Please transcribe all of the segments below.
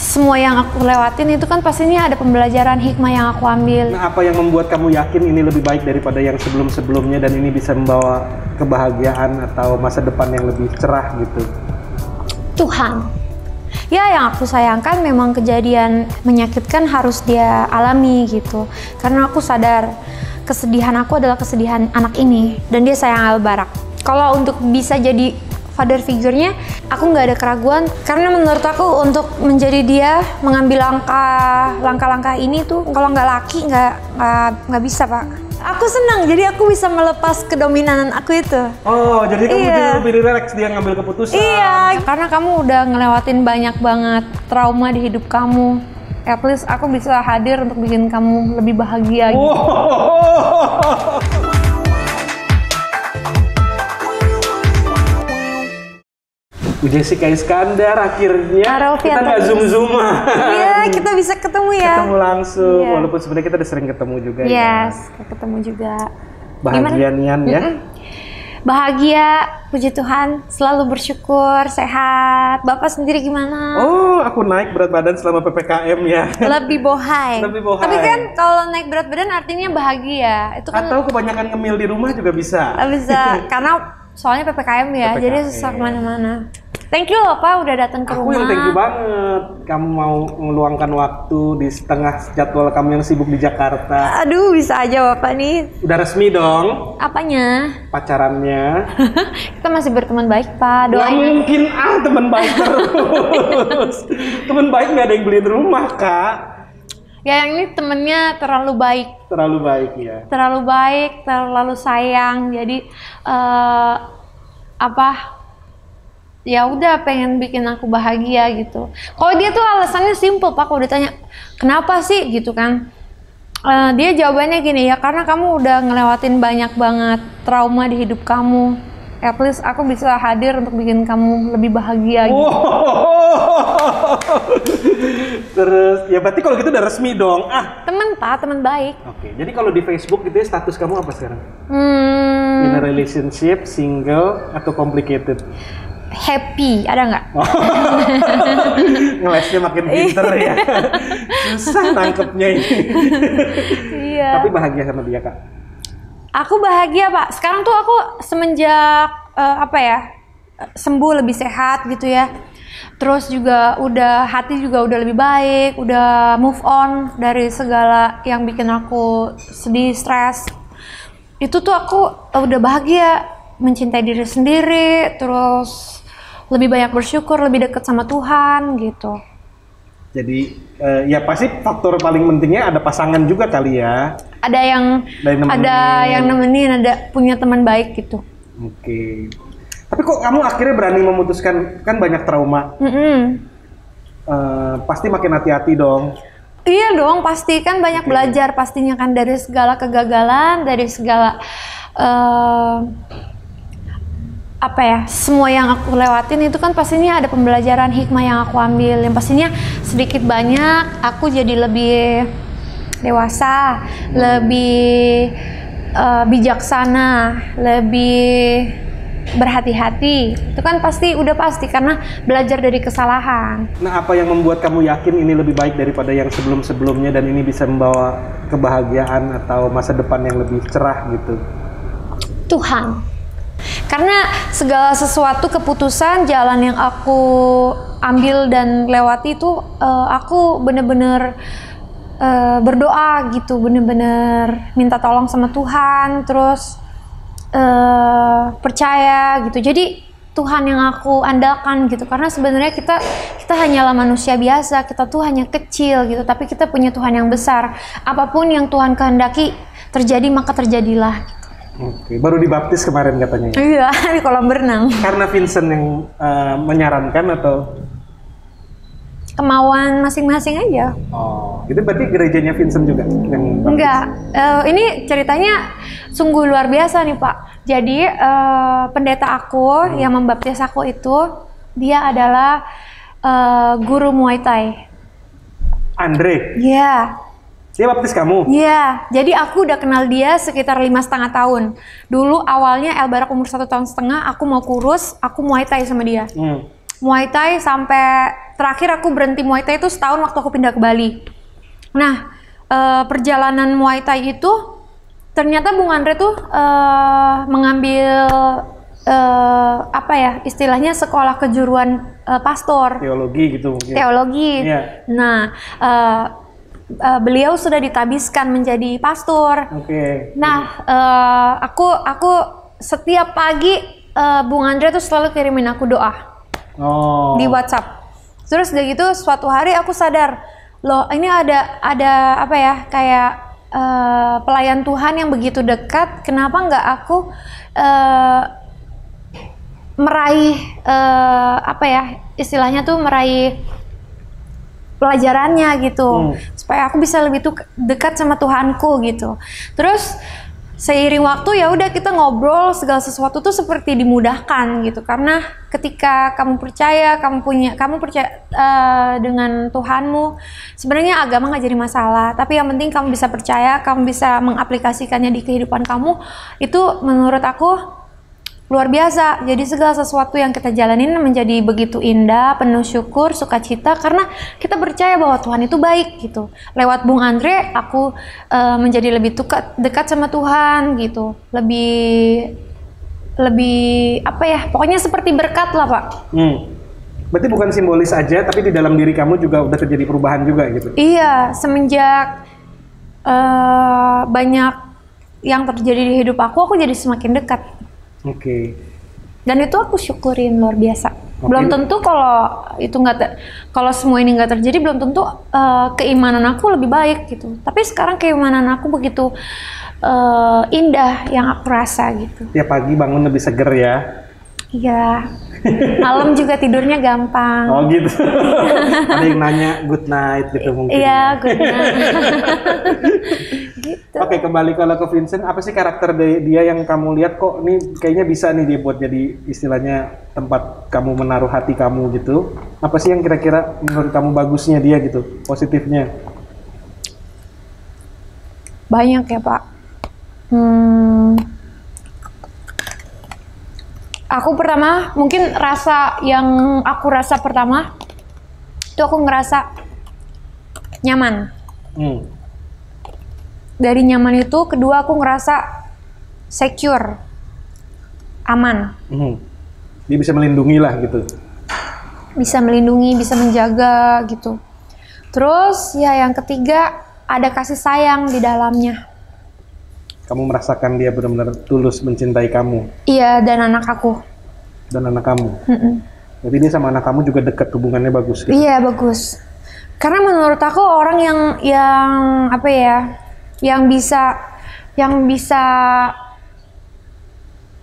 semua yang aku lewatin itu kan pastinya ada pembelajaran hikmah yang aku ambil. Nah, apa yang membuat kamu yakin ini lebih baik daripada yang sebelum-sebelumnya dan ini bisa membawa kebahagiaan atau masa depan yang lebih cerah gitu? Tuhan. Ya, yang aku sayangkan memang kejadian menyakitkan harus dia alami gitu. Karena aku sadar kesedihan aku adalah kesedihan anak ini dan dia sayang Albarak. Kalau untuk bisa jadi father figure-nya, aku nggak ada keraguan karena menurut aku untuk menjadi dia mengambil langkah-langkah ini tuh kalau nggak laki nggak bisa, Pak. Aku senang jadi aku bisa melepas kedominanan aku itu. Oh, jadi kamu jadi lebih rileks dia ngambil keputusan. Iya, karena kamu udah ngelewatin banyak banget trauma di hidup kamu. At least aku bisa hadir untuk bikin kamu lebih bahagia gitu. Jessica Iskandar akhirnya kita nggak zoom-zooman. Iya, kita bisa ketemu ya. Ketemu langsung, walaupun sebenarnya kita udah sering ketemu juga ya. Ketemu juga. Bahagia Nian ya? Bahagia, puji Tuhan, selalu bersyukur, sehat. Bapak sendiri gimana? Oh, aku naik berat badan selama PPKM ya. Lebih bohai. Lebih bohai. Tapi kan kalau naik berat badan artinya bahagia. Itu kan atau kebanyakan ngemil di rumah juga bisa. Bisa, karena soalnya PPKM ya, jadi susah kemana-mana. Thank you loh Pak udah datang ke rumah. Aku yang thank you banget. Kamu mau meluangkan waktu di setengah jadwal kamu yang sibuk di Jakarta. Aduh, bisa aja Bapak nih. Udah resmi dong. Apanya? Pacarannya. Kita masih berteman baik Pak. Gak mungkin teman baik terus. Teman baik nggak ada yang beliin rumah Kak. Ya yang ini temennya terlalu baik. Terlalu baik ya. Terlalu baik, terlalu sayang. Jadi ya udah pengen bikin aku bahagia gitu. Kalau dia tuh alasannya simple Pak, kalau ditanya kenapa sih gitu kan, dia jawabannya gini, ya karena kamu udah ngelewatin banyak banget trauma di hidup kamu. At least aku bisa hadir untuk bikin kamu lebih bahagia gitu. Terus ya berarti kalau gitu udah resmi dong. Temen Pak, temen baik. Oke, jadi kalau di Facebook gitu ya status kamu apa sekarang? In a relationship, single, atau complicated? Happy, ada nggak? Ngelesnya makin pinter ya. Susah nangkepnya ini. Iya. Tapi bahagia sama dia Kak? Aku bahagia Pak. Sekarang tuh aku semenjak sembuh lebih sehat gitu ya. Terus juga hati juga udah lebih baik, udah move on dari segala yang bikin aku sedih, stres. Itu tuh aku udah bahagia, mencintai diri sendiri, terus lebih banyak bersyukur, lebih dekat sama Tuhan gitu. Jadi ya pasti faktor paling pentingnya ada pasangan juga kali ya. Ada yang nemenin, ada punya teman baik gitu. Oke. Tapi kok kamu akhirnya berani memutuskan, kan banyak trauma. Pasti makin hati-hati dong. Iya dong, pasti kan banyak belajar pastinya kan dari segala kegagalan, dari segala semua yang aku lewatin itu kan pastinya ada pembelajaran hikmah yang aku ambil. Yang pastinya sedikit banyak aku jadi lebih dewasa, lebih bijaksana, lebih berhati-hati. Itu kan udah pasti karena belajar dari kesalahan. Nah, apa yang membuat kamu yakin ini lebih baik daripada yang sebelum-sebelumnya dan ini bisa membawa kebahagiaan atau masa depan yang lebih cerah gitu? Tuhan. Karena segala sesuatu keputusan jalan yang aku ambil dan lewati itu aku bener-bener berdoa gitu, bener-bener minta tolong sama Tuhan, terus percaya gitu. Jadi Tuhan yang aku andalkan gitu, karena sebenarnya kita hanyalah manusia biasa, kita tuh hanya kecil gitu, tapi kita punya Tuhan yang besar. Apapun yang Tuhan kehendaki terjadi maka terjadilah gitu. Oke, baru dibaptis kemarin katanya ya? Iya, di kolam berenang. Karena Vincent yang menyarankan atau? Kemauan masing-masing aja. Oh, itu berarti gerejanya Vincent juga yang baptis? Enggak, ini ceritanya sungguh luar biasa nih Pak. Jadi pendeta aku yang membaptis aku itu, dia adalah guru Muay Thai. Andre? Iya. Dia baptis kamu? Iya, jadi aku udah kenal dia sekitar 5,5 tahun. Dulu awalnya Albarak umur 1,5 tahun, aku mau kurus, aku Muay Thai sama dia. Muay Thai sampai terakhir aku berhenti Muay Thai itu setahun waktu aku pindah ke Bali. Nah, perjalanan Muay Thai itu ternyata Bung Andre tuh mengambil apa ya istilahnya sekolah kejuruan pastor. Teologi gitu mungkin. Teologi. Iya. Nah, beliau sudah ditabiskan menjadi pastor. Oke. Nah, aku setiap pagi Bung Andre tuh selalu kirimin aku doa di WhatsApp. Terus udah gitu suatu hari aku sadar, loh ini ada apa ya kayak pelayan Tuhan yang begitu dekat. Kenapa nggak aku meraih apa ya istilahnya tuh meraih pelajarannya gitu supaya aku bisa lebih dekat sama Tuhanku gitu. Terus seiring waktu ya udah kita ngobrol segala sesuatu tuh seperti dimudahkan gitu karena ketika kamu percaya dengan Tuhanmu sebenarnya agama nggak jadi masalah, tapi yang penting kamu bisa percaya, kamu bisa mengaplikasikannya di kehidupan kamu, itu menurut aku luar biasa. Jadi segala sesuatu yang kita jalanin menjadi begitu indah, penuh syukur, sukacita karena kita percaya bahwa Tuhan itu baik gitu. Lewat Bung Andre, aku menjadi lebih dekat sama Tuhan gitu. Lebih apa ya? Pokoknya seperti berkat lah, Pak. Berarti bukan simbolis aja, tapi di dalam diri kamu juga udah terjadi perubahan juga gitu. Iya, semenjak banyak yang terjadi di hidup aku jadi semakin dekat. Oke. Dan itu aku syukurin luar biasa. Belum tentu kalau itu kalau semua ini nggak terjadi, belum tentu keimanan aku lebih baik gitu. Tapi sekarang keimanan aku begitu indah yang aku rasa gitu. Tiap pagi bangun lebih seger ya. Iya. Malam juga tidurnya gampang. Oh gitu. Ada yang nanya good night gitu mungkin. Iya, good night. Gitu. Oke, kembali kalau ke Vincent, apa sih karakter dia yang kamu lihat kok nih kayaknya bisa nih dia buat jadi istilahnya tempat kamu menaruh hati kamu gitu. Apa sih yang kira-kira menurut kamu bagusnya dia gitu, positifnya? Banyak ya, Pak. Aku pertama, mungkin yang aku rasa pertama itu aku ngerasa nyaman. Dari nyaman itu, kedua aku ngerasa secure, aman. Dia bisa melindungi lah gitu. Bisa melindungi, bisa menjaga gitu. Terus ya yang ketiga ada kasih sayang di dalamnya. Kamu merasakan dia benar-benar tulus mencintai kamu. Iya, dan anak aku. Dan anak kamu. Jadi dia sama anak kamu juga dekat, hubungannya bagus gitu. Iya, bagus. Karena menurut aku orang yang apa ya, yang bisa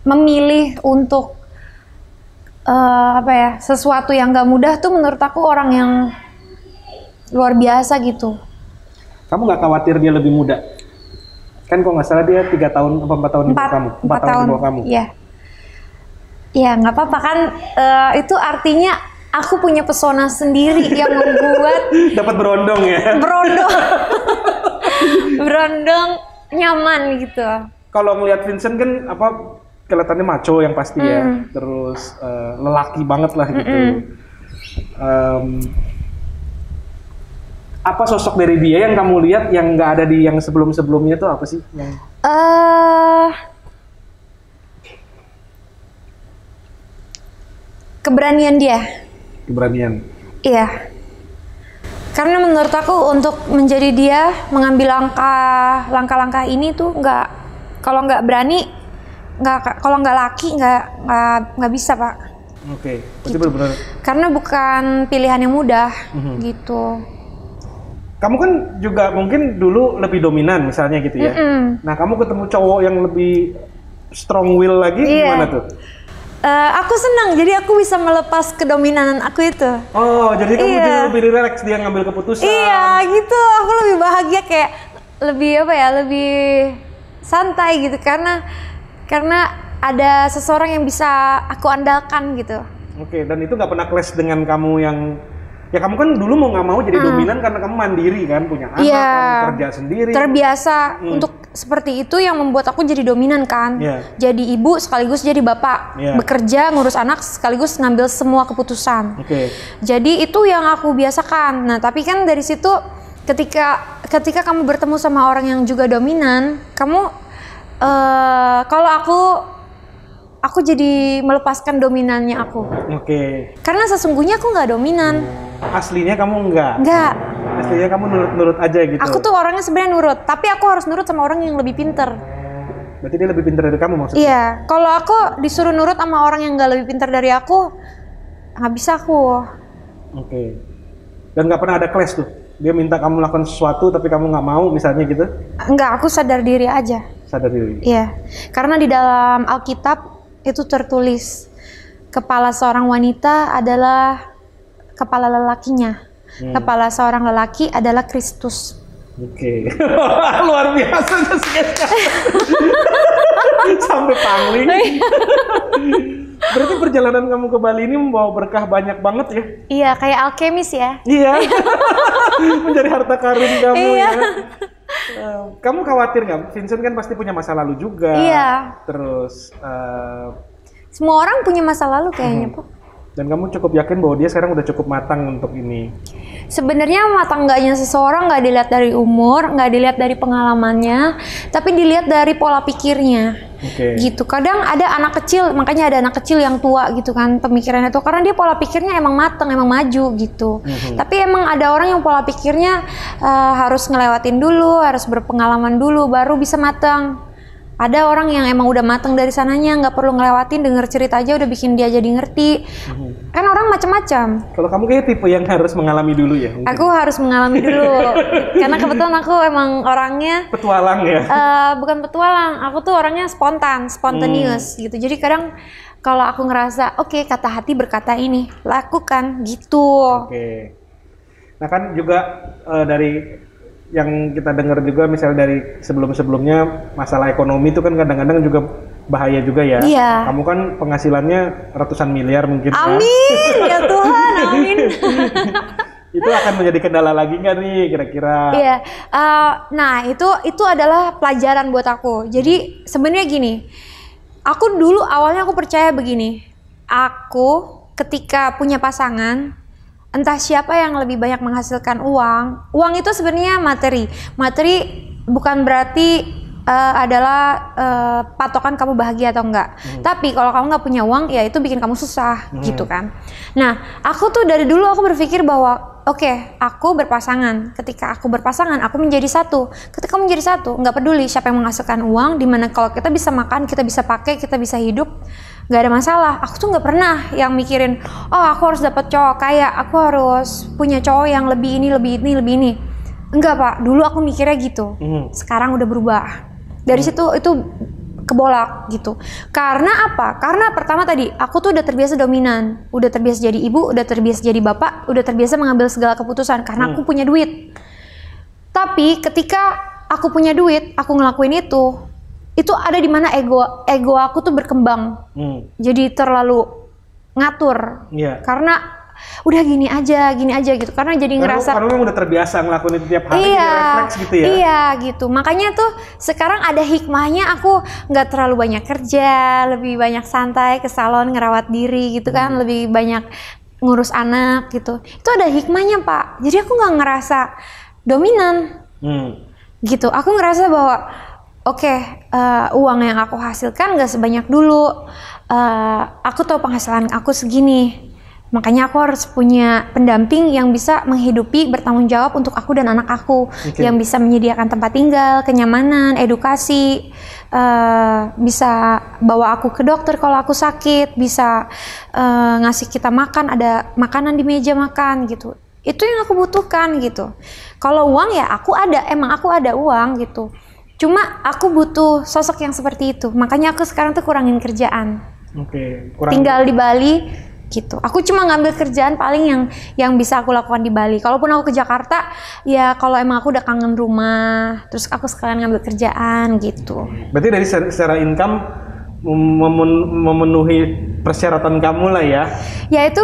memilih untuk apa ya, sesuatu yang gak mudah tuh menurut aku orang yang luar biasa gitu. Kamu nggak khawatir dia lebih muda? Kan kok nggak salah dia 3 tahun atau 4 tahun di bawah kamu. 4 tahun di bawah kamu. Iya. Iya, nggak apa-apa kan, itu artinya aku punya pesona sendiri yang membuat dapat berondong ya. Berondong nyaman gitu. Kalau ngelihat Vincent kan apa kelihatannya macho yang pasti ya. Terus lelaki banget lah gitu. Apa sosok dari dia yang kamu lihat yang nggak ada di yang sebelum-sebelumnya tuh apa sih? Keberanian dia. Keberanian. Iya. Karena menurut aku untuk menjadi dia, mengambil langkah-langkah ini tuh kalau nggak berani, kalau nggak laki nggak bisa, Pak. Oke, berarti benar-benar. Karena bukan pilihan yang mudah gitu. Kamu kan juga mungkin dulu lebih dominan misalnya gitu ya. Nah, kamu ketemu cowok yang lebih strong will lagi gimana tuh? Aku senang, jadi aku bisa melepas kedominanan aku itu. Oh, jadi kamu jadi lebih relax dia ngambil keputusan. Iya, gitu. Aku lebih bahagia, kayak lebih apa ya, lebih santai gitu karena ada seseorang yang bisa aku andalkan gitu. Oke, dan itu nggak pernah clash dengan kamu yang ya kamu kan dulu mau nggak mau jadi dominan karena kamu mandiri kan, punya anak, kamu kerja sendiri. Terbiasa untuk seperti itu yang membuat aku jadi dominan kan. Jadi ibu sekaligus jadi bapak, bekerja ngurus anak sekaligus ngambil semua keputusan. Jadi itu yang aku biasakan. Nah tapi kan dari situ ketika kamu bertemu sama orang yang juga dominan, kamu kalau aku jadi melepaskan dominannya aku. Karena sesungguhnya aku nggak dominan. Aslinya kamu enggak? Enggak. Aslinya kamu nurut-nurut aja gitu? Aku tuh orangnya sebenarnya nurut, tapi aku harus nurut sama orang yang lebih pinter. Berarti dia lebih pinter dari kamu maksudnya? Iya, kalau aku disuruh nurut sama orang yang nggak lebih pinter dari aku, nggak bisa aku. Dan nggak pernah ada clash tuh? Dia minta kamu melakukan sesuatu tapi kamu nggak mau misalnya gitu? Enggak, aku sadar diri aja. Sadar diri? Iya, karena di dalam Alkitab itu tertulis, kepala seorang wanita adalah kepala lelakinya. Kepala seorang lelaki adalah Kristus. Luar biasa sih. Sampai pangling. Berarti perjalanan kamu ke Bali ini membawa berkah banyak banget ya? Iya, kayak alkemis ya. Iya. Menjadi harta karun kamu ya. Kamu khawatir nggak? Vincent kan pasti punya masa lalu juga. Iya. Terus semua orang punya masa lalu kayaknya, Pak. Dan kamu cukup yakin bahwa dia sekarang udah cukup matang untuk ini? Sebenarnya matang enggaknya seseorang nggak dilihat dari umur, nggak dilihat dari pengalamannya, tapi dilihat dari pola pikirnya. Gitu. Kadang ada anak kecil, makanya ada anak kecil yang tua gitu kan pemikirannya tuh, karena dia pola pikirnya emang matang, emang maju gitu. Tapi emang ada orang yang pola pikirnya harus ngelewatin dulu, harus berpengalaman dulu, baru bisa matang. Ada orang yang emang udah mateng dari sananya, nggak perlu ngelewatin, denger cerita aja udah bikin dia jadi ngerti. Kan orang macam-macam. Kalau kamu kayak tipe yang harus mengalami dulu ya? Mungkin. Aku harus mengalami dulu, karena kebetulan aku emang orangnya petualang ya? Bukan petualang, aku tuh orangnya spontaneous gitu. Jadi kadang kalau aku ngerasa, oke, kata hati berkata ini, lakukan gitu. Nah kan juga dari yang kita dengar juga misalnya dari sebelum-sebelumnya masalah ekonomi itu kan kadang-kadang juga bahaya juga ya. Kamu kan penghasilannya ratusan miliar mungkin. Amin ya Tuhan, amin. Itu akan menjadi kendala lagi nggak nih kira-kira? Nah itu adalah pelajaran buat aku. Jadi sebenarnya gini, aku dulu awalnya aku percaya begini, aku ketika punya pasangan, entah siapa yang lebih banyak menghasilkan uang itu sebenarnya materi bukan berarti adalah patokan kamu bahagia atau enggak. Tapi kalau kamu nggak punya uang, ya itu bikin kamu susah gitu kan. Nah, aku tuh dari dulu aku berpikir bahwa aku berpasangan. Ketika aku berpasangan, aku menjadi satu. Ketika menjadi satu, nggak peduli siapa yang menghasilkan uang, dimana kalau kita bisa makan, kita bisa pakai, kita bisa hidup, nggak ada masalah. Aku tuh nggak pernah yang mikirin, aku harus dapat cowok kaya, aku harus punya cowok yang lebih ini. Enggak Pak, dulu aku mikirnya gitu. Sekarang udah berubah. Dari situ itu kebolak gitu. Karena apa? Karena pertama tadi, aku tuh udah terbiasa dominan, udah terbiasa jadi ibu, udah terbiasa jadi bapak, udah terbiasa mengambil segala keputusan karena aku punya duit. Tapi ketika aku punya duit, aku ngelakuin itu ada di mana ego aku tuh berkembang. Jadi terlalu ngatur. Karena udah gini aja gitu, karena jadi ngerasa karena udah terbiasa ngelakuin itu tiap hari, refleks gitu ya. Iya gitu, makanya tuh sekarang ada hikmahnya, aku nggak terlalu banyak kerja, lebih banyak santai ke salon ngerawat diri gitu kan, lebih banyak ngurus anak gitu. Itu ada hikmahnya Pak, jadi aku nggak ngerasa dominan gitu. Aku ngerasa bahwa uang yang aku hasilkan nggak sebanyak dulu, aku tahu penghasilan aku segini. Makanya aku harus punya pendamping yang bisa menghidupi, bertanggung jawab untuk aku dan anak aku, yang bisa menyediakan tempat tinggal, kenyamanan, edukasi, bisa bawa aku ke dokter kalau aku sakit, bisa ngasih kita makan, ada makanan di meja makan gitu. Itu yang aku butuhkan gitu. Kalau uang ya emang aku ada uang gitu. Cuma aku butuh sosok yang seperti itu. Makanya aku sekarang tuh kurangin kerjaan. Tinggal di Bali gitu. Aku cuma ngambil kerjaan paling yang bisa aku lakukan di Bali. Kalaupun aku ke Jakarta, ya kalau emang aku udah kangen rumah, terus aku sekalian ngambil kerjaan gitu. Berarti dari secara income memenuhi persyaratan kamu lah ya. Ya itu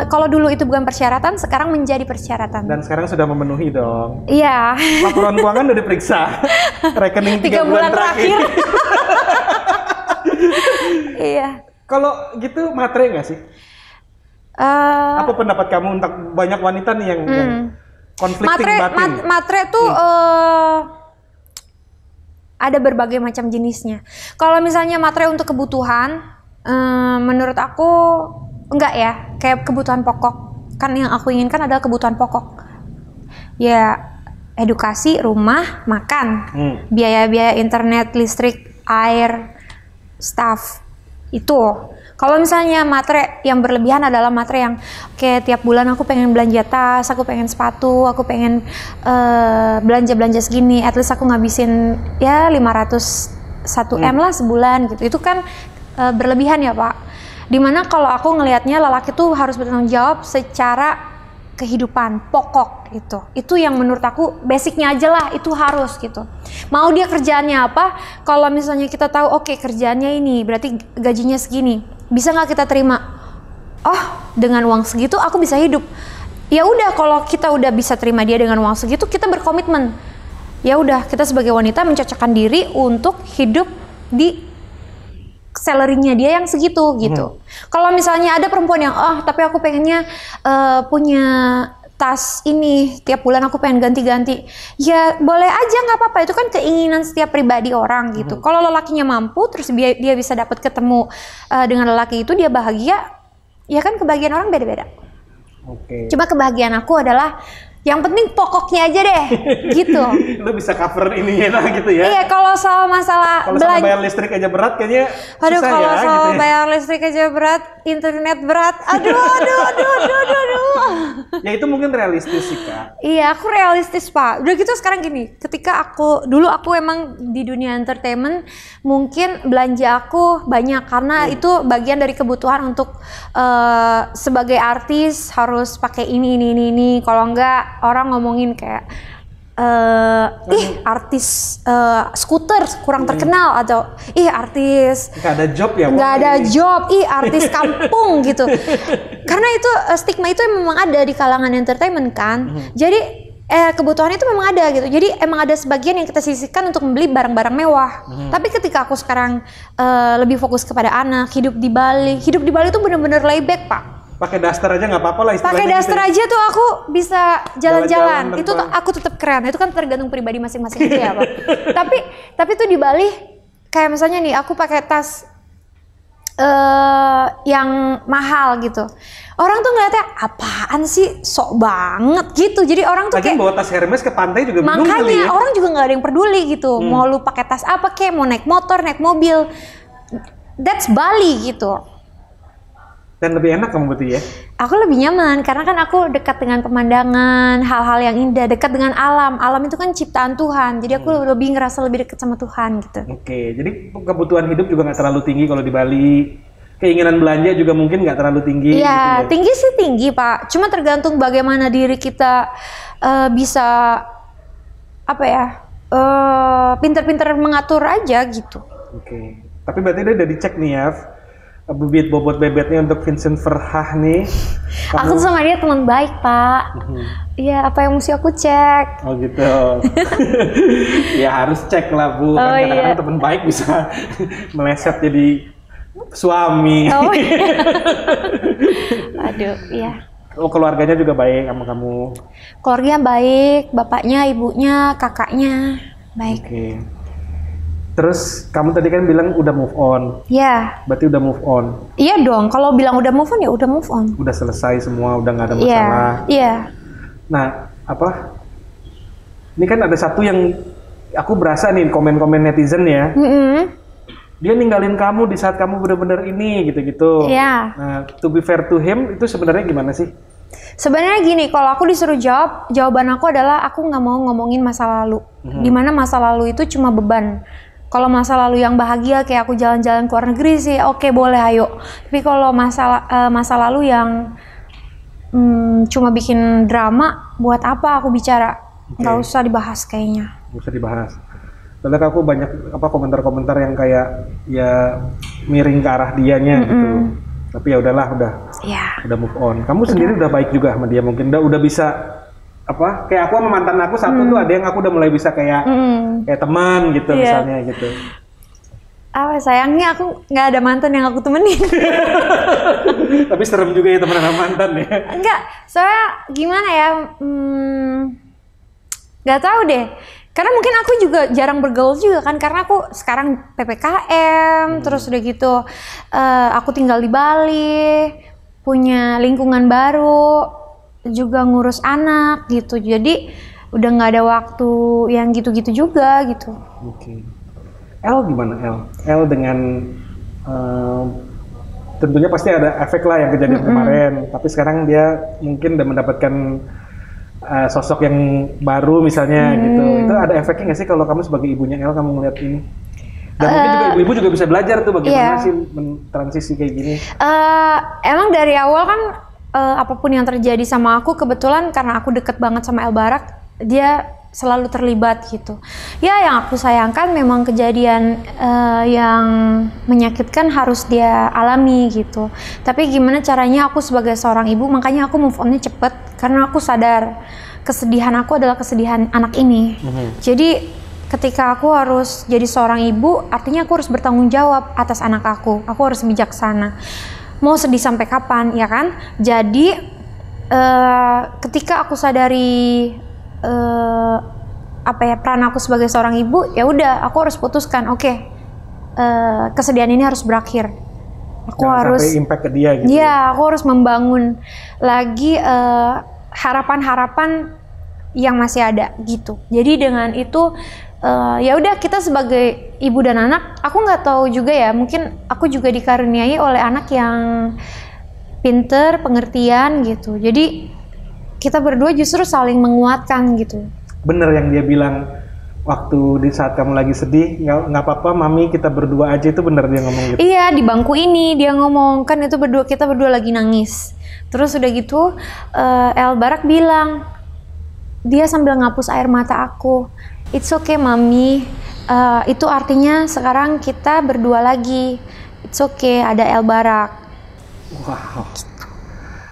kalau dulu itu bukan persyaratan, sekarang menjadi persyaratan. Dan sekarang sudah memenuhi dong. Iya. Laporan keuangan udah diperiksa. Rekening 3 bulan terakhir. Iya. Kalau gitu matre nggak sih? Apa pendapat kamu untuk banyak wanita nih yang conflicting batin? Matre tuh ada berbagai macam jenisnya. Kalau misalnya matre untuk kebutuhan, menurut aku enggak ya, kayak kebutuhan pokok. Kan yang aku inginkan adalah kebutuhan pokok. Ya, edukasi, rumah, makan, biaya-biaya internet, listrik, air, staff. Itu. Kalau misalnya matre yang berlebihan adalah matre yang kayak tiap bulan aku pengen belanja tas, aku pengen sepatu, aku pengen belanja-belanja segini, at least aku ngabisin ya 501 M lah sebulan gitu. Itu kan berlebihan ya Pak. Dimana kalau aku ngelihatnya lelaki tuh harus bertanggung jawab secara kehidupan pokok gitu. Itu yang menurut aku basicnya aja lah, itu harus gitu. Mau dia kerjaannya apa? Kalau misalnya kita tahu oke, kerjaannya ini berarti gajinya segini, bisa nggak kita terima? Oh, dengan uang segitu aku bisa hidup. Ya udah, kalau kita udah bisa terima dia dengan uang segitu, kita berkomitmen. Ya udah, kita sebagai wanita mencocokkan diri untuk hidup di salary-nya dia yang segitu gitu. Kalau misalnya ada perempuan yang tapi aku pengennya punya tas ini tiap bulan aku pengen ganti-ganti, ya boleh aja, nggak apa-apa, itu kan keinginan setiap pribadi orang gitu. Kalau lelakinya mampu terus dia bisa dapat ketemu dengan lelaki itu, dia bahagia, ya kan kebahagiaan orang beda-beda. Cuma kebahagiaan aku adalah yang penting pokoknya aja deh, gitu. Lu bisa cover ininya lah gitu ya. Iya, kalau soal masalah kalau soal bayar listrik aja berat kayaknya aduh, susah kalau ya, soal gitu ya. bayar listrik aja berat, internet berat, aduh. Ya itu mungkin realistis sih Kak. Iya, aku realistis Pak. Udah gitu sekarang gini, ketika dulu aku emang di dunia entertainment, mungkin belanja aku banyak karena itu bagian dari kebutuhan untuk sebagai artis harus pakai ini. Kalau enggak orang ngomongin kayak artis skuter kurang terkenal, atau artis nggak ada job ya, nggak ada job, artis kampung gitu. Karena itu stigma itu memang ada di kalangan entertainment kan. Jadi kebutuhan itu memang ada gitu. Jadi emang ada sebagian yang kita sisihkan untuk membeli barang-barang mewah. Tapi ketika aku sekarang lebih fokus kepada anak, hidup di Bali itu bener-bener layback Pak. Pakai daster aja nggak apa-apa lah istilahnya. Pakai daster gitu. aja tuh aku bisa jalan-jalan. Itu tuh aku tetap keren. Itu kan tergantung pribadi masing-masing itu ya Pak. tapi tuh di Bali kayak misalnya nih aku pakai tas yang mahal gitu. Orang tuh ngeliatnya apaan sih, sok banget gitu. Jadi orang tuh kayak bawa tas Hermes ke pantai juga bingung kali ya. Makanya orang juga nggak ada yang peduli gitu. Mau lu pakai tas apa kek, mau naik motor, naik mobil. That's Bali gitu. Dan lebih enak kamu berarti ya? Aku lebih nyaman karena kan aku dekat dengan pemandangan, hal-hal yang indah, dekat dengan alam. Alam itu kan ciptaan Tuhan, jadi aku lebih ngerasa lebih dekat sama Tuhan gitu. Oke, jadi kebutuhan hidup juga nggak terlalu tinggi kalau di Bali. Keinginan belanja juga mungkin nggak terlalu tinggi. Iya, gitu. Tinggi sih tinggi Pak. Cuma tergantung bagaimana diri kita bisa pinter-pinter mengatur aja gitu. Oke, tapi berarti udah dicek nih ya. Bibit bobot bebetnya untuk Vincent Verhaeghe nih. Aku sama dia teman baik Pak. Iya, apa yang mesti aku cek? Oh gitu. Ya harus cek lah Bu. Kan kadang-kadang teman baik bisa meleset jadi suami. Oh, aduh, iya. Oh, keluarganya juga baik sama kamu? Keluarganya baik, bapaknya, ibunya, kakaknya baik. Oke. Terus kamu tadi kan bilang udah move on. Iya. Berarti udah move on. Iya dong, kalau bilang udah move on ya udah move on. Udah selesai semua, udah nggak ada masalah. Iya. Nah, ini kan ada satu yang aku berasa nih komen-komen netizen ya. Dia ninggalin kamu di saat kamu bener-bener ini gitu-gitu. Iya. Nah, to be fair to him itu sebenarnya gimana sih? Sebenarnya gini, kalau aku disuruh jawaban aku adalah aku nggak mau ngomongin masa lalu. Dimana masa lalu itu cuma beban. Kalau masa lalu yang bahagia kayak aku jalan-jalan ke luar negeri sih oke, boleh ayo. Tapi kalau masa lalu yang cuma bikin drama, buat apa aku bicara? Nggak usah dibahas kayaknya. Nggak usah dibahas. Soalnya aku banyak komentar-komentar yang kayak ya miring ke arah dianya gitu. Tapi ya udahlah, udah move on. Kamu sendiri udah baik juga sama dia, mungkin udah bisa apa? Kayak aku sama mantan aku satu tuh ada yang aku udah mulai bisa kayak teman gitu misalnya gitu. Apa sayangnya aku nggak ada mantan yang aku temenin. Tapi serem juga ya temenan sama mantan ya. Enggak, soalnya gimana ya? Nggak tahu deh. Karena mungkin aku juga jarang bergaul juga kan, karena aku sekarang PPKM, terus udah gitu aku tinggal di Bali, punya lingkungan baru, juga ngurus anak gitu, jadi udah nggak ada waktu yang gitu-gitu juga gitu. Oke. El gimana El dengan tentunya pasti ada efek lah yang kejadian kemarin, tapi sekarang dia mungkin udah mendapatkan sosok yang baru misalnya gitu. Itu ada efeknya nggak sih kalau kamu sebagai ibunya El, kamu ngeliat ini? Dan mungkin juga ibu-ibu juga bisa belajar tuh bagaimana sih transisi kayak gini. Emang dari awal kan apapun yang terjadi sama aku, kebetulan karena aku deket banget sama El Barak, dia selalu terlibat gitu. Ya yang aku sayangkan memang kejadian yang menyakitkan harus dia alami gitu. Tapi gimana caranya aku sebagai seorang ibu, makanya aku move on-nya cepet, karena aku sadar kesedihan aku adalah kesedihan anak ini. Jadi ketika aku harus jadi seorang ibu, artinya aku harus bertanggung jawab atas anak aku harus bijaksana. Mau sedih sampai kapan, ya kan? Jadi ketika aku sadari peran aku sebagai seorang ibu, ya udah aku harus putuskan, kesedihan ini harus berakhir. Aku harus sampai impact ke dia gitu. Iya, aku harus membangun lagi harapan-harapan yang masih ada gitu. Jadi dengan itu ya udah, kita sebagai ibu dan anak, aku nggak tahu juga ya, mungkin aku juga dikaruniai oleh anak yang pinter, pengertian gitu. Jadi kita berdua justru saling menguatkan gitu. Bener yang dia bilang waktu di saat kamu lagi sedih, nggak apa-apa mami, kita berdua aja, itu bener dia ngomong gitu. Iya, di bangku ini dia ngomong, kan itu kita berdua lagi nangis. Terus udah gitu El Barak bilang, dia sambil ngapus air mata aku, "It's okay mami, itu artinya sekarang kita berdua lagi. It's okay, ada El Barak." Wow.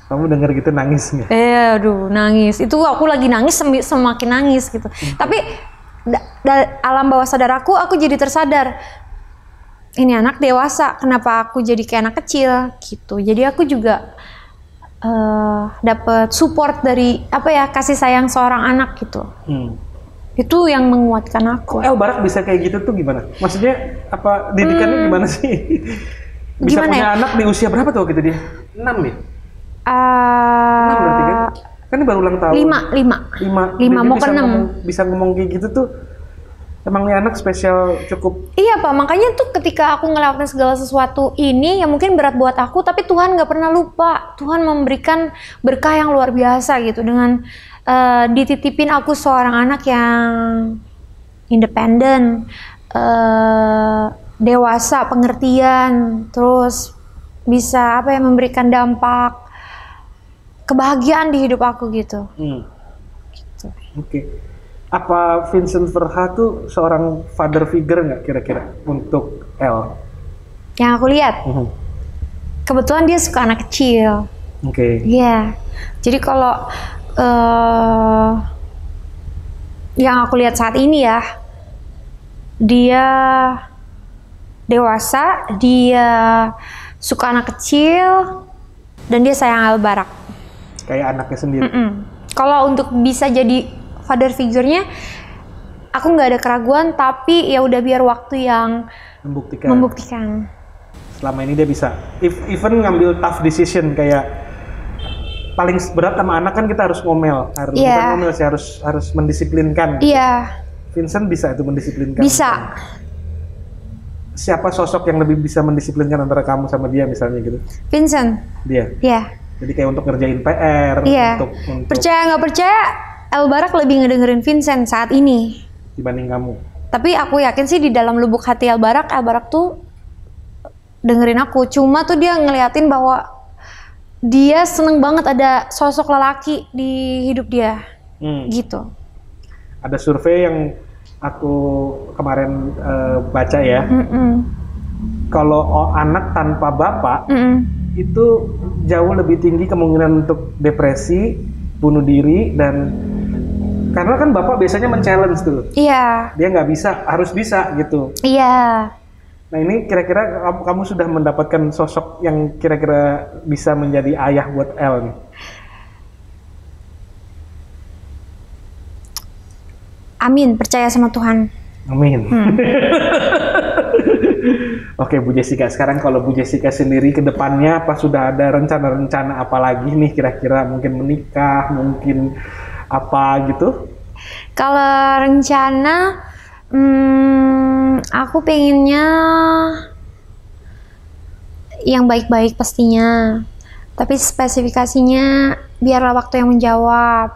Kamu denger gitu nangis nggak? Aduh, nangis. Itu aku lagi nangis semakin nangis gitu. Tapi alam bawah sadar aku jadi tersadar. Ini anak dewasa, kenapa aku jadi kayak anak kecil gitu. Jadi aku juga dapat support dari kasih sayang seorang anak gitu. Itu yang menguatkan aku. El Barak bisa kayak gitu tuh gimana? Maksudnya apa didikannya gimana sih? Bisa gimana punya anak di usia berapa tuh waktu itu dia? 6 ya? 6 berarti kan? Kan ini baru ulang tahun. 5 mau ke 6. Bisa ngomong kayak gitu tuh, emang nih anak spesial cukup. Iya Pak, makanya tuh ketika aku ngelewatin segala sesuatu ini yang mungkin berat buat aku, tapi Tuhan gak pernah lupa. Tuhan memberikan berkah yang luar biasa gitu, dengan dititipin aku seorang anak yang independen, dewasa, pengertian, terus bisa memberikan dampak kebahagiaan di hidup aku gitu. Gitu. Oke. Apa Vincent Verha tuh seorang father figure nggak kira-kira untuk El? Yang aku lihat, kebetulan dia suka anak kecil. Oke. Iya. Jadi kalau yang aku lihat saat ini ya, dia dewasa, dia suka anak kecil, dan dia sayang El Barak. Kayak anaknya sendiri. Kalau untuk bisa jadi father figure-nya, aku nggak ada keraguan, tapi ya udah biar waktu yang membuktikan. Selama ini dia bisa, even ngambil tough decision, kayak paling berat sama anak kan kita harus ngomel, bukan ngomel sih, harus mendisiplinkan. Iya. Vincent bisa itu mendisiplinkan. Bisa. Siapa sosok yang lebih bisa mendisiplinkan antara kamu sama dia misalnya gitu? Vincent. Dia. Iya. Jadi kayak untuk ngerjain PR, untuk percaya nggak percaya, El Barak lebih ngedengerin Vincent saat ini dibanding kamu. Tapi aku yakin sih di dalam lubuk hati El Barak tuh dengerin aku. Cuma tuh dia ngeliatin bahwa dia seneng banget ada sosok lelaki di hidup dia, gitu. Ada survei yang aku kemarin baca ya. kalau anak tanpa bapak itu jauh lebih tinggi kemungkinan untuk depresi, bunuh diri, dan karena kan bapak biasanya men-challenge tuh. Iya. Dia nggak bisa, harus bisa gitu. Iya. Nah ini kira-kira kamu sudah mendapatkan sosok yang kira-kira bisa menjadi ayah buat El nih? Amin, percaya sama Tuhan. Amin. Oke Bu Jessica, sekarang kalau Bu Jessica sendiri ke depannya apa sudah ada rencana-rencana apa lagi nih kira-kira, mungkin menikah, mungkin apa gitu? Kalau rencana, aku pengennya yang baik-baik pastinya, tapi spesifikasinya biarlah waktu yang menjawab.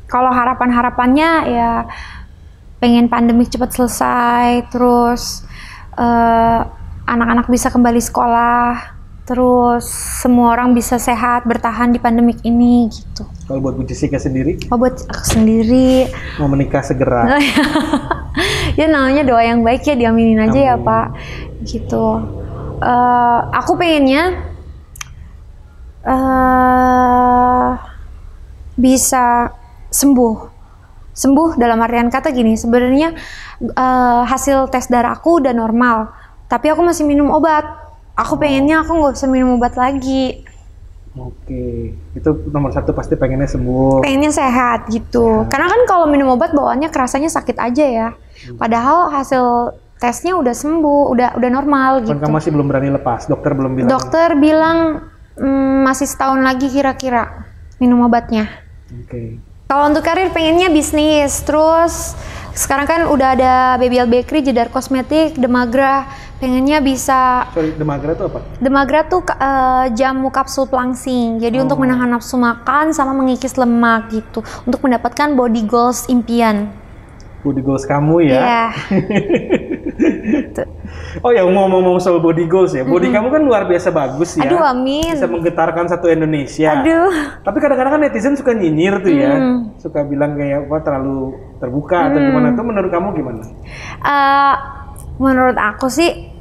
Kalau harapan-harapannya ya pengen pandemi cepat selesai, terus anak-anak bisa kembali sekolah, terus semua orang bisa sehat bertahan di pandemik ini gitu. Kalau buat Bu Jessica sendiri? Oh, buat aku sendiri Mau menikah segera. ya namanya doa yang baik ya, diaminin aja. Amin. Ya Pak gitu. Aku pengennya bisa sembuh dalam artian kata gini, sebenarnya hasil tes darah aku udah normal, tapi aku masih minum obat. Aku pengennya aku nggak usah minum obat lagi. Oke, itu nomor satu, pasti pengennya sembuh. Pengennya sehat gitu. Karena kan kalau minum obat bawaannya kerasanya sakit aja ya. Padahal hasil tesnya udah sembuh, udah normal gitu. Kamu masih belum berani lepas, dokter belum bilang? Dokter bilang masih setahun lagi kira-kira minum obatnya. Oke. Kalau untuk karir pengennya bisnis, terus sekarang kan udah ada BBL Bakery, Jedar Kosmetik, Demagra, pengennya bisa. Sorry, Demagra itu apa? Demagra tuh jamu kapsul pelangsing, jadi untuk menahan nafsu makan sama mengikis lemak gitu, untuk mendapatkan body goals impian. Body goals kamu ya? Iya. Oh ya, ngomong-ngomong soal body goals ya, body kamu kan luar biasa bagus ya. Aduh, amin. Bisa menggetarkan satu Indonesia. Aduh. Tapi kadang-kadang kan netizen suka nyinyir tuh ya, suka bilang kayak apa terlalu terbuka atau gimana. Tuh menurut kamu gimana? Menurut aku sih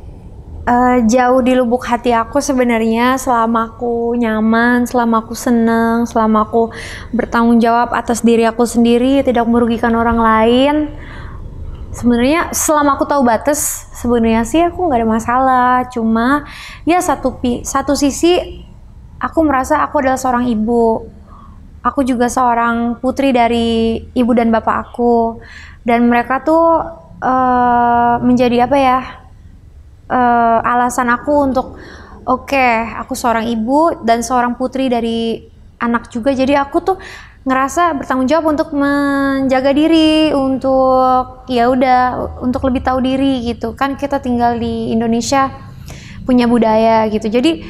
jauh di lubuk hati aku sebenarnya, selama aku nyaman, selama aku senang, selama aku bertanggung jawab atas diri aku sendiri, tidak merugikan orang lain. Sebenarnya selama aku tahu batas, sebenarnya sih aku nggak ada masalah. Cuma ya satu sisi aku merasa aku adalah seorang ibu. Aku juga seorang putri dari ibu dan bapak aku. Dan mereka tuh menjadi apa ya? Alasan aku untuk oke, aku seorang ibu dan seorang putri dari anak juga. Jadi aku tuh ngerasa bertanggung jawab untuk menjaga diri, untuk ya udah untuk lebih tahu diri gitu. Kan kita tinggal di Indonesia, punya budaya gitu. Jadi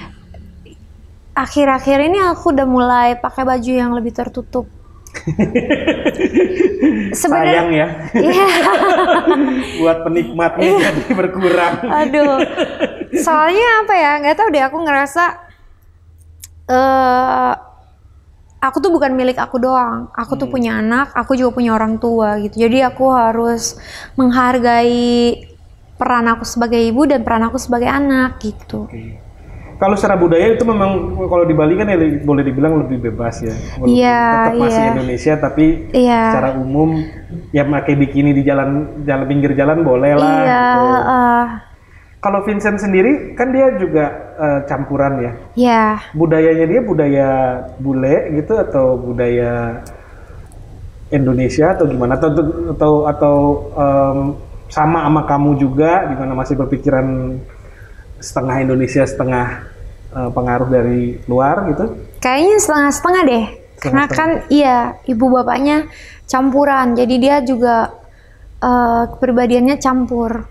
akhir-akhir ini aku udah mulai pakai baju yang lebih tertutup. Sayang ya. Iya. Buat penikmatnya jadi berkurang. Aduh. Soalnya apa ya? Nggak tahu deh. Aku ngerasa aku tuh bukan milik aku doang. Aku tuh punya anak. Aku juga punya orang tua gitu. Jadi aku harus menghargai peran aku sebagai ibu dan peran aku sebagai anak gitu. Kalau secara budaya itu memang kalau di Bali kan ya boleh dibilang lebih bebas ya. Tetap masih Indonesia tapi secara umum ya pakai bikini di jalan pinggir jalan boleh lah. Gitu. Kalau Vincent sendiri kan dia juga campuran ya. Iya. Budayanya dia budaya bule gitu atau budaya Indonesia atau gimana atau sama kamu juga di mana masih berpikiran setengah Indonesia, setengah pengaruh dari luar gitu? Kayaknya setengah-setengah deh. Karena kan iya, ibu bapaknya campuran. Jadi dia juga kepribadiannya campur.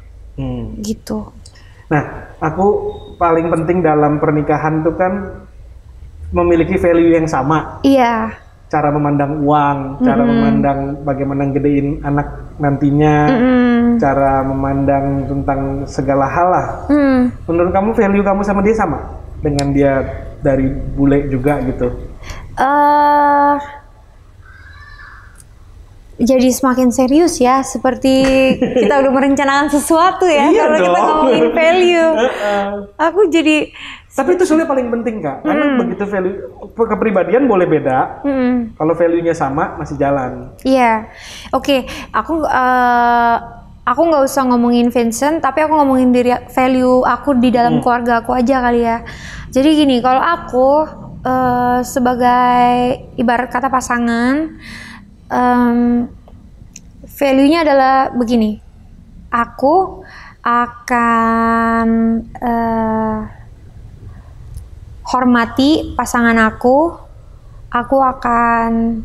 Gitu. Nah, aku paling penting dalam pernikahan tuh kan memiliki value yang sama. Iya. Cara memandang uang, cara memandang bagaimana gedein anak nantinya, cara memandang tentang segala hal lah. Menurut kamu value kamu sama dia sama? Dengan dia dari bule juga gitu? jadi semakin serius ya, seperti kita udah merencanakan sesuatu ya. Iya Kalau kita dong. ngomongin value, aku jadi Tapi itu sebenarnya paling penting Kak, karena begitu value kepribadian boleh beda, kalau value-nya sama masih jalan. iya. Oke, aku nggak usah ngomongin Vincent, tapi aku ngomongin value aku di dalam keluarga aku aja kali ya. Jadi gini, kalau aku sebagai ibarat kata pasangan, value-nya adalah begini. Aku akan hormati pasangan aku akan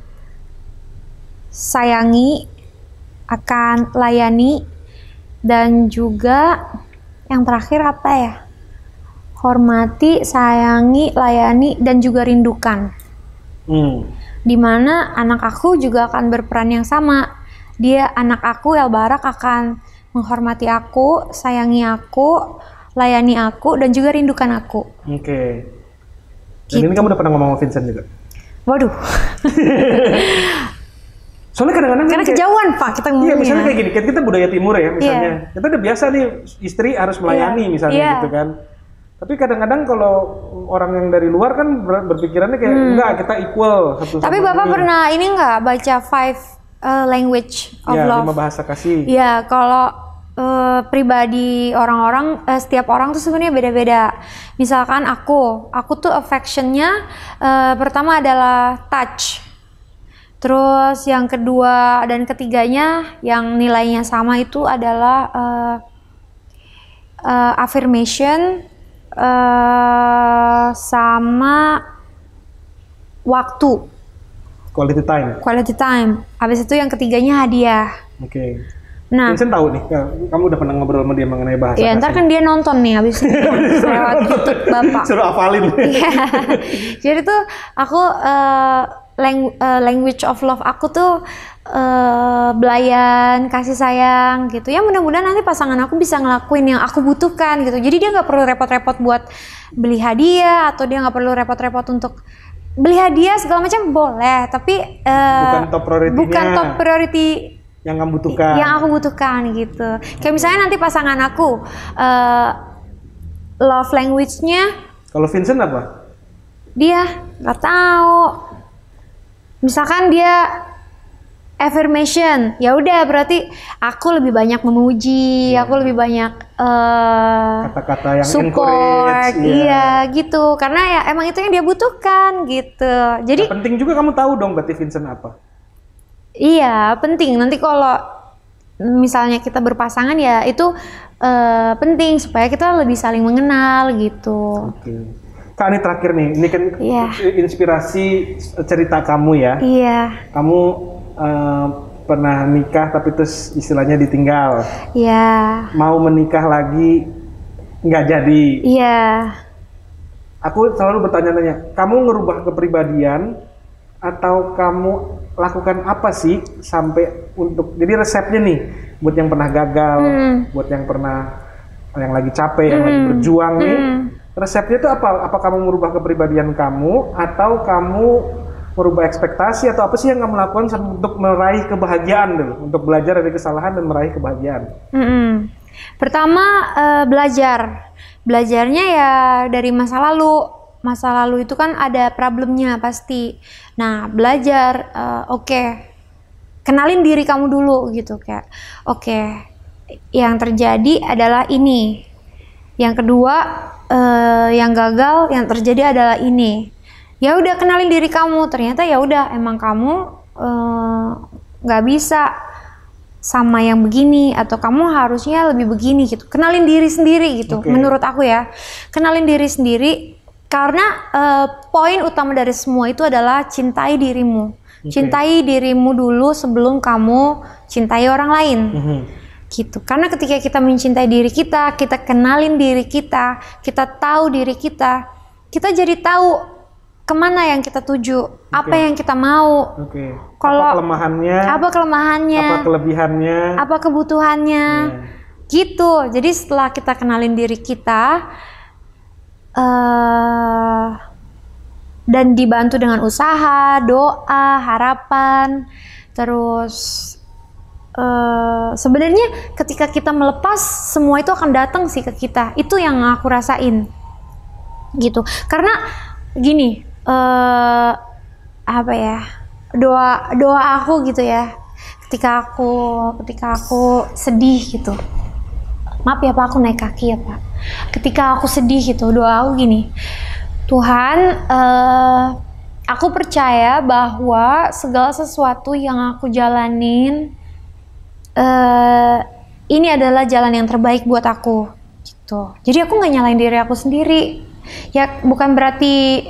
sayangi, akan layani, dan juga yang terakhir apa ya? Hormati, sayangi, layani, dan juga rindukan. Dimana anak aku juga akan berperan yang sama. Dia, anak aku, El Barak, akan menghormati aku, sayangi aku, layani aku, dan juga rindukan aku. Oke. Dan ini kamu udah pernah ngomong sama Vincent juga? Waduh. Soalnya kadang-kadang Karena kejauhan Pak kita ngomongnya. Iya, misalnya kayak gini, kan kita budaya timur ya misalnya. Kita udah biasa nih istri harus melayani misalnya gitu kan. Tapi kadang-kadang kalau orang yang dari luar kan berpikirannya kayak enggak, kita equal satu sama Tapi Bapak ini. pernah ini enggak baca five language of love? 5 bahasa kasih. Iya, kalau pribadi orang-orang, setiap orang tuh sebenarnya beda-beda. Misalkan aku tuh affectionnya pertama adalah touch. Terus yang kedua dan ketiganya yang nilainya sama itu adalah affirmation sama waktu. Quality time. Quality time. Habis itu yang ketiganya hadiah. Oke. Nah, Vincent tahu nih, kamu udah pernah ngobrol sama dia mengenai bahasa ya ntar kasih. kan dia nonton nih habis ini lewat YouTube Bapak. Suruh hafalin. Iya. Jadi tuh aku language of love aku tuh belayan, kasih sayang gitu. Ya mudah-mudahan nanti pasangan aku bisa ngelakuin yang aku butuhkan gitu. Jadi dia nggak perlu repot-repot buat beli hadiah, atau dia nggak perlu repot-repot untuk beli hadiah segala macam boleh, tapi Bukan top priority-nya. bukan top priority Yang kamu butuhkan. yang aku butuhkan gitu. Kayak misalnya nanti pasangan aku love language-nya Kalau Vincent apa? dia nggak tahu. Misalkan dia affirmation, ya udah berarti aku lebih banyak memuji, aku lebih banyak Kata-kata yang support, encourage. iya gitu. Karena ya emang itu yang dia butuhkan gitu. Jadi Nah, penting juga kamu tahu dong berarti Vincent apa. iya penting. Nanti kalau misalnya kita berpasangan ya itu penting supaya kita lebih saling mengenal gitu. Oke. Kak, ini terakhir nih, ini kan Iya. inspirasi cerita kamu ya. Iya, Kamu pernah nikah tapi terus istilahnya ditinggal. iya, Mau menikah lagi nggak jadi. iya. Aku selalu bertanya-tanya, kamu ngerubah kepribadian atau kamu lakukan apa sih sampai untuk, jadi resepnya nih buat yang pernah gagal, buat yang pernah, yang lagi capek, yang lagi berjuang nih, resepnya itu apa? Apa kamu merubah kepribadian kamu atau kamu merubah ekspektasi, atau apa sih yang kamu lakukan untuk meraih kebahagiaan dulu, untuk belajar dari kesalahan dan meraih kebahagiaan? Pertama belajarnya ya dari masa lalu. Masa lalu itu kan ada problemnya pasti. Nah belajar, oke, kenalin diri kamu dulu gitu, kayak oke, yang terjadi adalah ini. Yang kedua, yang gagal yang terjadi adalah ini. Ya udah, kenalin diri kamu. Ternyata ya udah, emang kamu nggak bisa sama yang begini, atau kamu harusnya lebih begini gitu. Kenalin diri sendiri gitu. Menurut aku ya, kenalin diri sendiri, karena poin utama dari semua itu adalah cintai dirimu. Cintai dirimu dulu sebelum kamu cintai orang lain. Gitu. Karena ketika kita mencintai diri kita, kita kenalin diri kita tahu diri kita jadi tahu kemana yang kita tuju, apa yang kita mau. Kalau apa kelemahannya, apa kelebihannya, apa kebutuhannya, gitu. Jadi setelah kita kenalin diri kita dan dibantu dengan usaha, doa, harapan, terus sebenarnya ketika kita melepas, semua itu akan datang sih ke kita. Itu yang aku rasain gitu. Karena gini, apa ya, doa aku gitu ya, ketika aku sedih gitu, maaf ya Pak, aku naik kaki ya Pak. Ketika aku sedih gitu, doa aku gini, Tuhan, aku percaya bahwa segala sesuatu yang aku jalanin ini adalah jalan yang terbaik buat aku gitu. Jadi aku nggak nyalain diri aku sendiri. Ya bukan berarti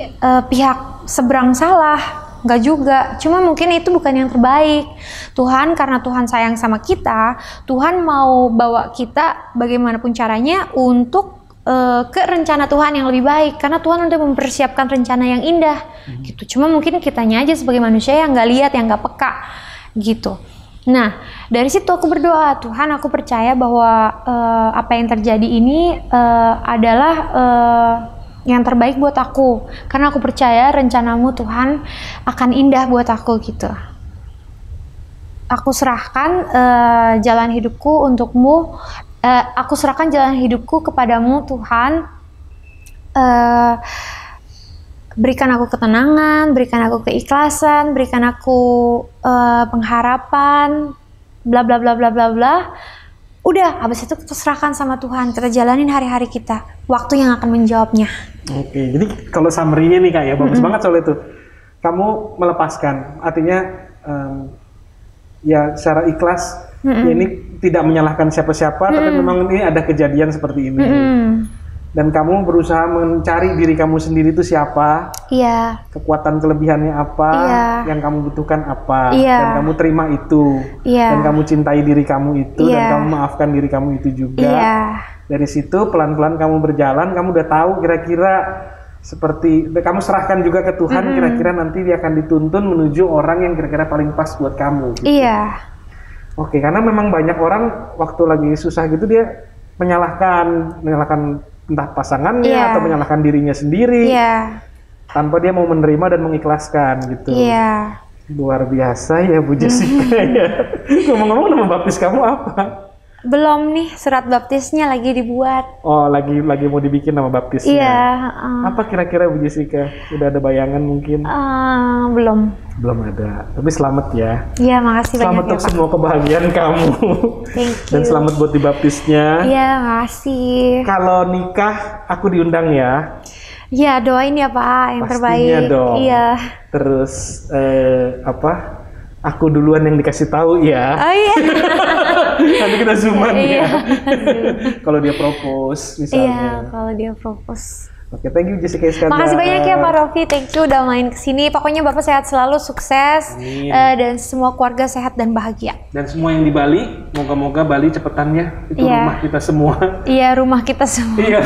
pihak seberang salah, nggak juga. Cuma mungkin itu bukan yang terbaik. Tuhan, karena Tuhan sayang sama kita, Tuhan mau bawa kita bagaimanapun caranya untuk ke rencana Tuhan yang lebih baik. Karena Tuhan udah mempersiapkan rencana yang indah gitu. Cuma mungkin kitanya aja sebagai manusia yang nggak lihat, yang nggak peka gitu. Nah, dari situ aku berdoa, Tuhan, aku percaya bahwa apa yang terjadi ini adalah yang terbaik buat aku. Karena aku percaya rencanamu Tuhan akan indah buat aku gitu. Aku serahkan jalan hidupku untukmu. Aku serahkan jalan hidupku kepadamu Tuhan. Berikan aku ketenangan, berikan aku keikhlasan, berikan aku pengharapan, bla bla bla bla bla bla. Udah, habis itu kita serahkan sama Tuhan, kita jalanin hari-hari kita. Waktu yang akan menjawabnya. Oke, jadi kalau summary-nya nih Kak ya, bagus banget soal itu. Kamu melepaskan, artinya ya secara ikhlas, ya ini tidak menyalahkan siapa-siapa, tapi memang ini ada kejadian seperti ini. Dan kamu berusaha mencari diri kamu sendiri itu siapa, kekuatan kelebihannya apa, yang kamu butuhkan apa, dan kamu terima itu, dan kamu cintai diri kamu itu, dan kamu maafkan diri kamu itu juga. Dari situ pelan-pelan kamu berjalan, kamu udah tahu kira-kira seperti, kamu serahkan juga ke Tuhan, kira-kira nanti dia akan dituntun menuju orang yang kira-kira paling pas buat kamu. Gitu. Oke, karena memang banyak orang waktu lagi susah gitu dia menyalahkan entah pasangannya atau menyalahkan dirinya sendiri tanpa dia mau menerima dan mengikhlaskan gitu. Luar biasa ya Bu Jessica ya. Ngomong-ngomong, nama baptis kamu apa? Belum nih, surat baptisnya lagi dibuat. Oh, lagi mau dibikin nama baptisnya. Apa kira-kira Bu Jessica? Udah ada bayangan mungkin? Belum ada. Tapi selamat ya. Iya, makasih selamat banyak untuk semua kebahagiaan kamu. Thank you. Dan selamat buat dibaptisnya. Iya, makasih. Kalau nikah aku diundang ya. Iya, doain ya Pak, yang pastinya terbaik. Dong. Iya. Terus aku duluan yang dikasih tahu ya. Oh iya. Nanti kita zooman ya. Kalau dia propose misalnya. Iya, kalau dia propose. Oke, thank you Jessica Iskandar. Makasih banyak ya Pak Rofi, thank you udah main kesini. Pokoknya Bapak sehat selalu, sukses, dan semua keluarga sehat dan bahagia. Dan semua yang di Bali, moga-moga Bali cepetannya itu rumah kita semua. Iya, rumah kita semua. Iya,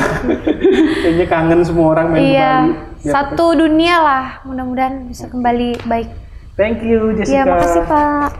kayaknya kangen semua orang main ke Bali. Satu dunia lah, mudah-mudahan bisa kembali baik. Thank you Jessica. Iya, makasih Pak.